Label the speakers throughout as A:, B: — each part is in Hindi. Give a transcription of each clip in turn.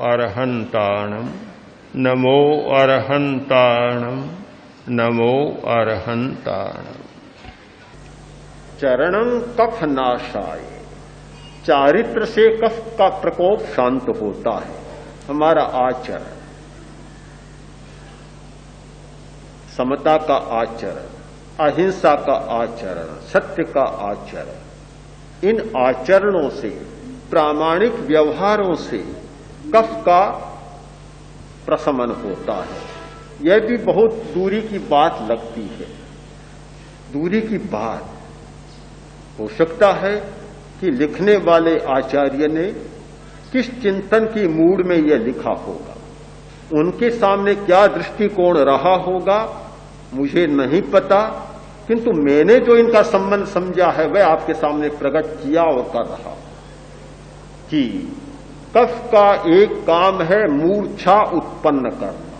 A: अरहन्ताणं नमो अरहन्ताणं नमो अरहन्ताणं। चरणं कफ नाशाय, चारित्र से कफ का प्रकोप शांत होता है। हमारा आचरण, समता का आचरण, अहिंसा का आचरण, सत्य का आचरण, इन आचरणों से, प्रामाणिक व्यवहारों से कफ का प्रशमन होता है। यह भी बहुत दूरी की बात लगती है। दूरी की बात हो सकता है कि लिखने वाले आचार्य ने किस चिंतन की मूड में यह लिखा होगा, उनके सामने क्या दृष्टिकोण रहा होगा, मुझे नहीं पता, किंतु मैंने जो इनका संबंध समझा है वह आपके सामने प्रकट किया और कर रहा कि कफ का एक काम है मूर्छा उत्पन्न करना।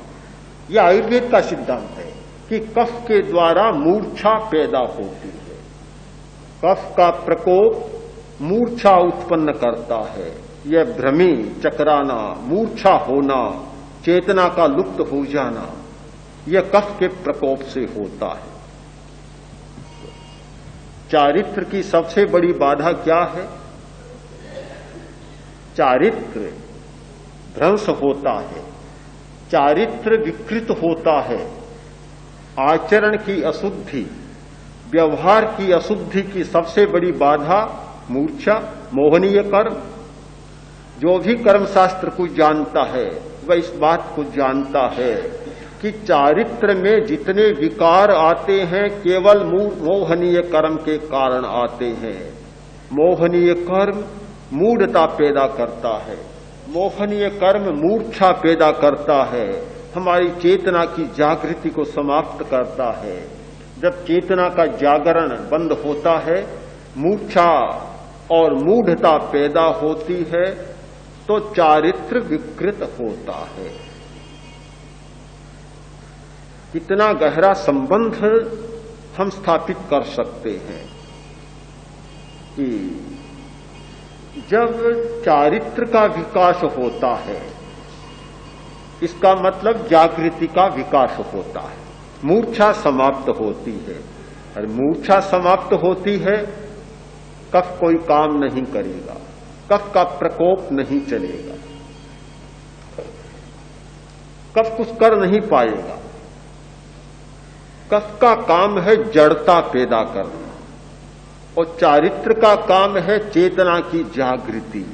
A: यह आयुर्वेद का सिद्धांत है कि कफ के द्वारा मूर्छा पैदा होती है। कफ का प्रकोप मूर्छा उत्पन्न करता है। यह भ्रमी, चकराना, मूर्छा होना, चेतना का लुप्त हो जाना, यह कफ के प्रकोप से होता है। चारित्र की सबसे बड़ी बाधा क्या है? चारित्र भ्रंश होता है, चारित्र विकृत होता है। आचरण की अशुद्धि, व्यवहार की अशुद्धि की सबसे बड़ी बाधा मूर्छा, मोहनीय कर्म। जो भी कर्मशास्त्र को जानता है वह इस बात को जानता है कि चारित्र में जितने विकार आते हैं केवल मोहनीय कर्म के कारण आते हैं। मोहनीय कर्म मूढ़ता पैदा करता है, मोहनीय कर्म मूर्छा पैदा करता है, हमारी चेतना की जागृति को समाप्त करता है। जब चेतना का जागरण बंद होता है, मूर्छा और मूढ़ता पैदा होती है, तो चारित्र विकृत होता है। कितना गहरा संबंध हम स्थापित कर सकते हैं कि जब चारित्र का विकास होता है, इसका मतलब जागृति का विकास होता है, मूर्छा समाप्त होती है। और मूर्छा समाप्त होती है, कफ कोई काम नहीं करेगा, कफ का प्रकोप नहीं चलेगा, कफ कुछ कर नहीं पाएगा। कफ का काम है जड़ता पैदा करना और चारित्र का काम है चेतना की जागृति।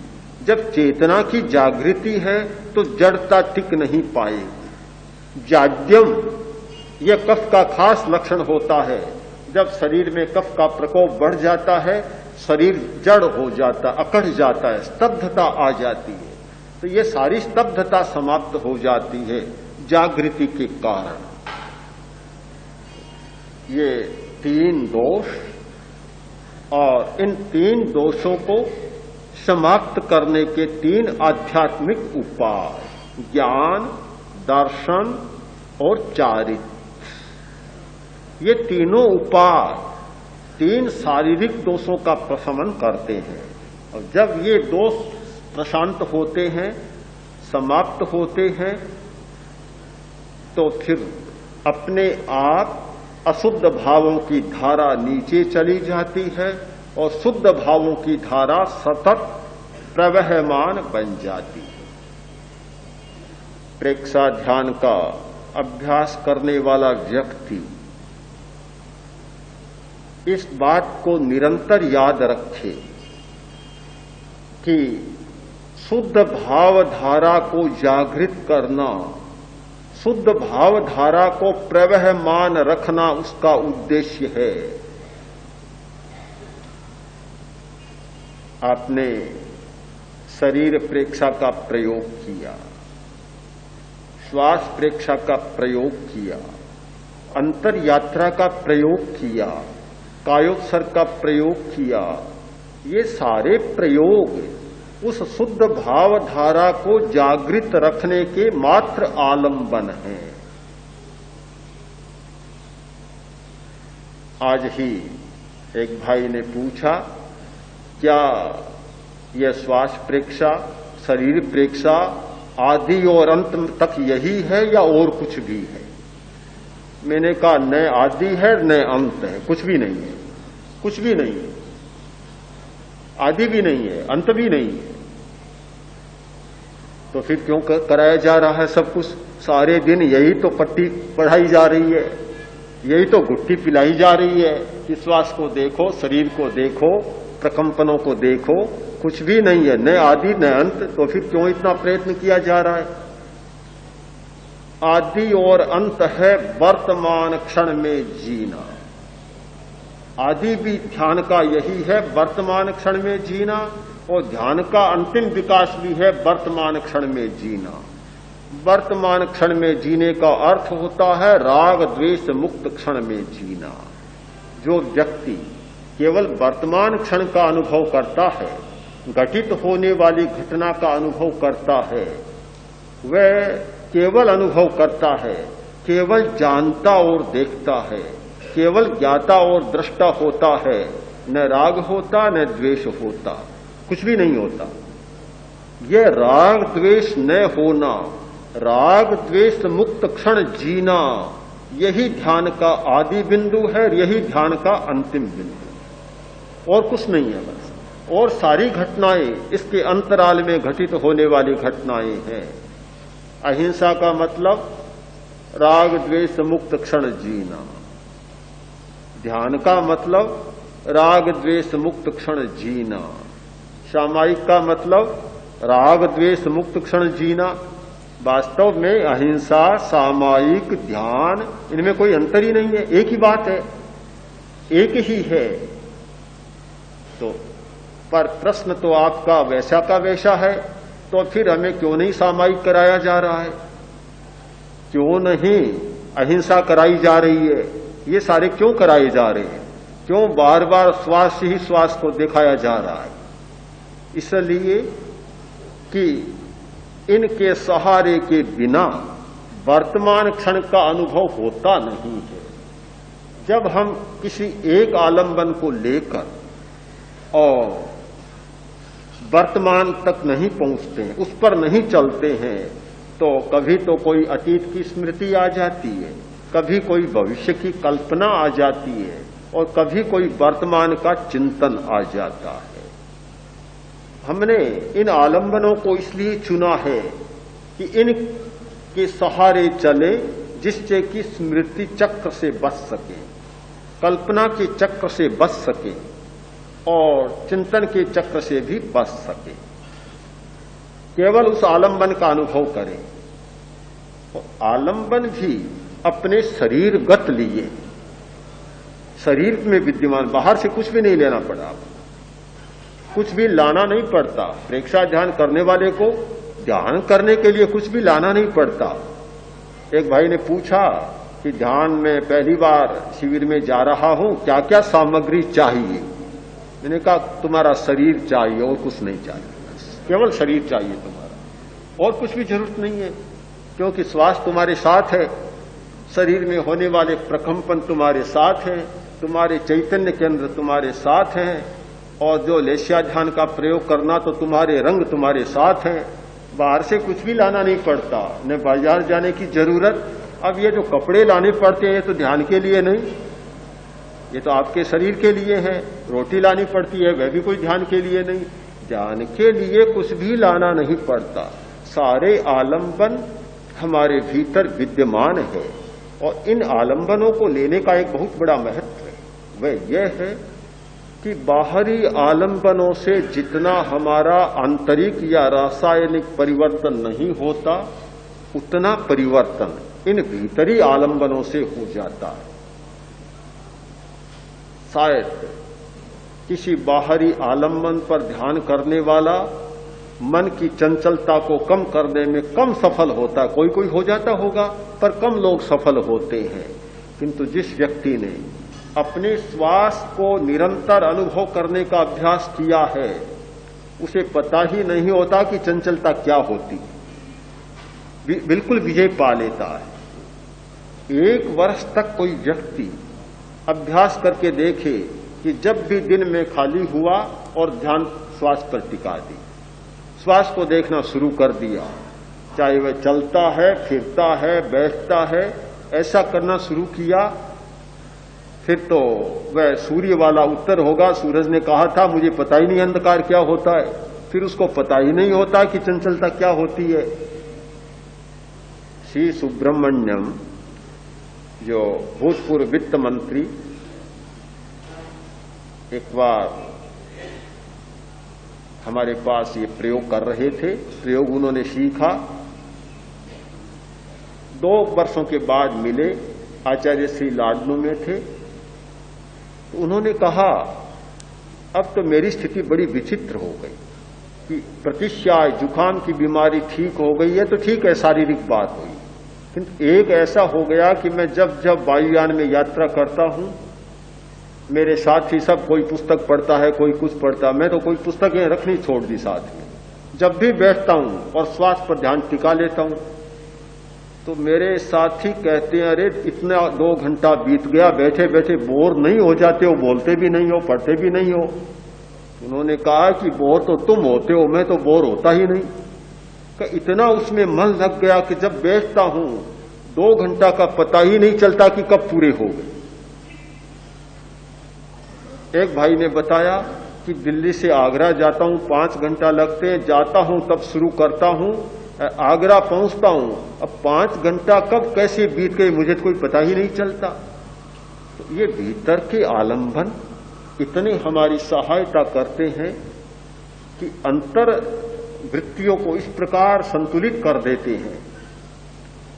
A: जब चेतना की जागृति है तो जड़ता टिक नहीं पाएगी। जाड्यम यह कफ का खास लक्षण होता है। जब शरीर में कफ का प्रकोप बढ़ जाता है, शरीर जड़ हो जाता, अकड़ जाता है, स्तब्धता आ जाती है। तो यह सारी स्तब्धता समाप्त हो जाती है जागृति के कारण। ये तीन दोष, और इन तीन दोषों को समाप्त करने के तीन आध्यात्मिक उपाय, ज्ञान, दर्शन और चारित्र, ये तीनों उपाय तीन शारीरिक दोषों का प्रशमन करते हैं। और जब ये दोष प्रशांत होते हैं, समाप्त होते हैं, तो फिर अपने आप अशुद्ध भावों की धारा नीचे चली जाती है और शुद्ध भावों की धारा सतत प्रवहमान बन जाती है। प्रेक्षा ध्यान का अभ्यास करने वाला व्यक्ति इस बात को निरंतर याद रखे कि शुद्ध भाव धारा को जागृत करना, शुद्ध भावधारा को प्रवहमान रखना उसका उद्देश्य है। आपने शरीर प्रेक्षा का प्रयोग किया, श्वास प्रेक्षा का प्रयोग किया, अंतर यात्रा का प्रयोग किया, कायोत्सर्ग का प्रयोग किया। ये सारे प्रयोग उस शुद्ध भावधारा को जागृत रखने के मात्र आलंबन हैं। आज ही एक भाई ने पूछा, क्या यह श्वास प्रेक्षा, शरीर प्रेक्षा आदि और अंत तक यही है या और कुछ भी है? मैंने कहा न आदि है न अंत है, कुछ भी नहीं है, कुछ भी नहीं है, आदि भी नहीं है, अंत भी नहीं है। तो फिर क्यों कराया जा रहा है सब कुछ? सारे दिन यही तो पट्टी पढ़ाई जा रही है, यही तो गुट्टी पिलाई जा रही है कि श्वास को देखो, शरीर को देखो, प्रकंपनों को देखो, कुछ भी नहीं है, न आदि न अंत। तो फिर क्यों इतना प्रयत्न किया जा रहा है? आदि और अंत है वर्तमान क्षण में जीना। आदि भी ध्यान का यही है, वर्तमान क्षण में जीना, और ध्यान का अंतिम विकास भी है वर्तमान क्षण में जीना। वर्तमान क्षण में जीने का अर्थ होता है राग द्वेष मुक्त क्षण में जीना। जो व्यक्ति केवल वर्तमान क्षण का अनुभव करता है, घटित होने वाली घटना का अनुभव करता है, वह केवल अनुभव करता है, केवल जानता और देखता है, केवल ज्ञाता और दृष्टा होता है, न राग होता न द्वेष होता, कुछ भी नहीं होता। यह राग द्वेष न होना, राग द्वेष मुक्त क्षण जीना, यही ध्यान का आदि बिंदु है, यही ध्यान का अंतिम बिंदु, और कुछ नहीं है बस। और सारी घटनाएं इसके अंतराल में घटित होने वाली घटनाएं हैं। अहिंसा का मतलब राग द्वेष मुक्त क्षण जीना, ध्यान का मतलब राग द्वेष मुक्त क्षण जीना, सामायिक का मतलब राग द्वेष मुक्त क्षण जीना। वास्तव में अहिंसा, सामायिक, ध्यान, इनमें कोई अंतर ही नहीं है, एक ही बात है, एक ही है। तो पर प्रश्न तो आपका वैसा का वैसा है, तो फिर हमें क्यों नहीं सामायिक कराया जा रहा है? क्यों नहीं अहिंसा कराई जा रही है? ये सारे क्यों कराए जा रहे हैं? क्यों बार बार श्वास ही श्वास को दिखाया जा रहा है? इसलिए कि इनके सहारे के बिना वर्तमान क्षण का अनुभव होता नहीं है। जब हम किसी एक आलंबन को लेकर और वर्तमान तक नहीं पहुंचते हैं, उस पर नहीं चलते हैं, तो कभी तो कोई अतीत की स्मृति आ जाती है, कभी कोई भविष्य की कल्पना आ जाती है, और कभी कोई वर्तमान का चिंतन आ जाता है। हमने इन आलंबनों को इसलिए चुना है कि इनके सहारे चले, जिससे कि स्मृति चक्र से बच सके, कल्पना के चक्र से बच सके, और चिंतन के चक्र से भी बच सके। केवल उस आलंबन का अनुभव करें। तो आलंबन भी अपने शरीरगत लिए, शरीर में विद्यमान, बाहर से कुछ भी नहीं लेना पड़ा, कुछ भी लाना नहीं पड़ता। प्रेक्षा ध्यान करने वाले को ध्यान करने के लिए कुछ भी लाना नहीं पड़ता। एक भाई ने पूछा कि ध्यान में पहली बार शिविर में जा रहा हूं, क्या क्या सामग्री चाहिए? मैंने कहा तुम्हारा शरीर चाहिए और कुछ नहीं चाहिए, केवल शरीर चाहिए तुम्हारा, और कुछ भी जरूरत नहीं है। क्योंकि श्वास तुम्हारे साथ है, शरीर में होने वाले प्रकंपन तुम्हारे साथ हैं, तुम्हारे चैतन्य केंद्र तुम्हारे साथ हैं, और जो लेस्या ध्यान का प्रयोग करना तो तुम्हारे रंग तुम्हारे साथ हैं। बाहर से कुछ भी लाना नहीं पड़ता, न बाजार जाने की जरूरत। अब ये जो कपड़े लाने पड़ते हैं, ये तो ध्यान के लिए नहीं, ये तो आपके शरीर के लिए है। रोटी लानी पड़ती है, वह भी कोई ध्यान के लिए नहीं। ध्यान के लिए कुछ भी लाना नहीं पड़ता। सारे आलंबन हमारे भीतर विद्यमान है, और इन आलंबनों को लेने का एक बहुत बड़ा महत्व है। वह यह है कि बाहरी आलंबनों से जितना हमारा आंतरिक या रासायनिक परिवर्तन नहीं होता, उतना परिवर्तन इन भीतरी आलंबनों से हो जाता है। शायद किसी बाहरी आलंबन पर ध्यान करने वाला मन की चंचलता को कम करने में कम सफल होता है। कोई कोई हो जाता होगा, पर कम लोग सफल होते हैं। किंतु जिस व्यक्ति ने अपने श्वास को निरंतर अनुभव करने का अभ्यास किया है, उसे पता ही नहीं होता कि चंचलता क्या होती, बिल्कुल विजय पा लेता है। 1 वर्ष तक कोई व्यक्ति अभ्यास करके देखे कि जब भी दिन में खाली हुआ और ध्यान श्वास पर टिका दी, श्वास को देखना शुरू कर दिया, चाहे वह चलता है, फिरता है, बैठता है, ऐसा करना शुरू किया, फिर तो वह सूर्य वाला उत्तर होगा। सूरज ने कहा था मुझे पता ही नहीं अंधकार क्या होता है, फिर उसको पता ही नहीं होता कि चंचलता क्या होती है। श्री सुब्रमण्यम जो भूतपूर्व वित्त मंत्री एक बार हमारे पास ये प्रयोग कर रहे थे। प्रयोग उन्होंने सीखा, 2 वर्षों के बाद मिले, आचार्य श्री लाडनू में थे। तो उन्होंने कहा अब तो मेरी स्थिति बड़ी विचित्र हो गई कि प्रतिश्याय जुकाम की बीमारी ठीक हो गई है तो ठीक है, शारीरिक बात हुई, किंतु एक ऐसा हो गया कि मैं जब जब वायुयान में यात्रा करता हूं, मेरे साथी सब कोई पुस्तक पढ़ता है, कोई कुछ पढ़ता, मैं तो कोई पुस्तकें रखनी छोड़ दी साथ में। जब भी बैठता हूं और श्वास पर ध्यान टिका लेता हूं तो मेरे साथी कहते हैं अरे इतना 2 घंटा बीत गया, बैठे बैठे बोर नहीं हो जाते हो? बोलते भी नहीं हो, पढ़ते भी नहीं हो। उन्होंने कहा कि बोर तो तुम होते हो, मैं तो बोर होता ही नहीं। कि इतना उसमें मन लग गया कि जब बैठता हूं 2 घंटा का पता ही नहीं चलता कि कब पूरे हो गए। एक भाई ने बताया कि दिल्ली से आगरा जाता हूं 5 घंटा लगते हैं, जाता हूं तब शुरू करता हूं, आगरा पहुंचता हूं, अब 5 घंटा कब कैसे बीत गए मुझे तो कोई पता ही नहीं चलता। तो ये भीतर के आलंबन इतने हमारी सहायता करते हैं कि अंतर वृत्तियों को इस प्रकार संतुलित कर देते हैं,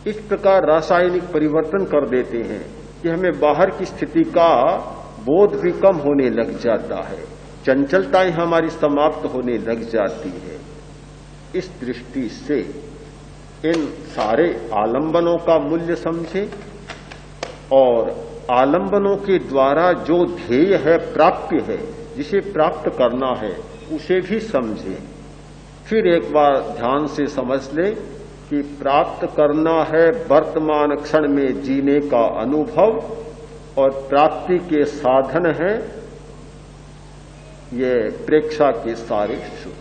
A: इस प्रकार रासायनिक परिवर्तन कर देते हैं कि हमें बाहर की स्थिति का बोध भी कम होने लग जाता है, चंचलताएं हमारी समाप्त होने लग जाती है। इस दृष्टि से इन सारे आलंबनों का मूल्य समझें और आलंबनों के द्वारा जो ध्येय है, प्राप्य है, जिसे प्राप्त करना है, उसे भी समझें। फिर एक बार ध्यान से समझ लें कि प्राप्त करना है वर्तमान क्षण में जीने का अनुभव और प्राप्ति के साधन है ये प्रेक्षा के सारे सुख।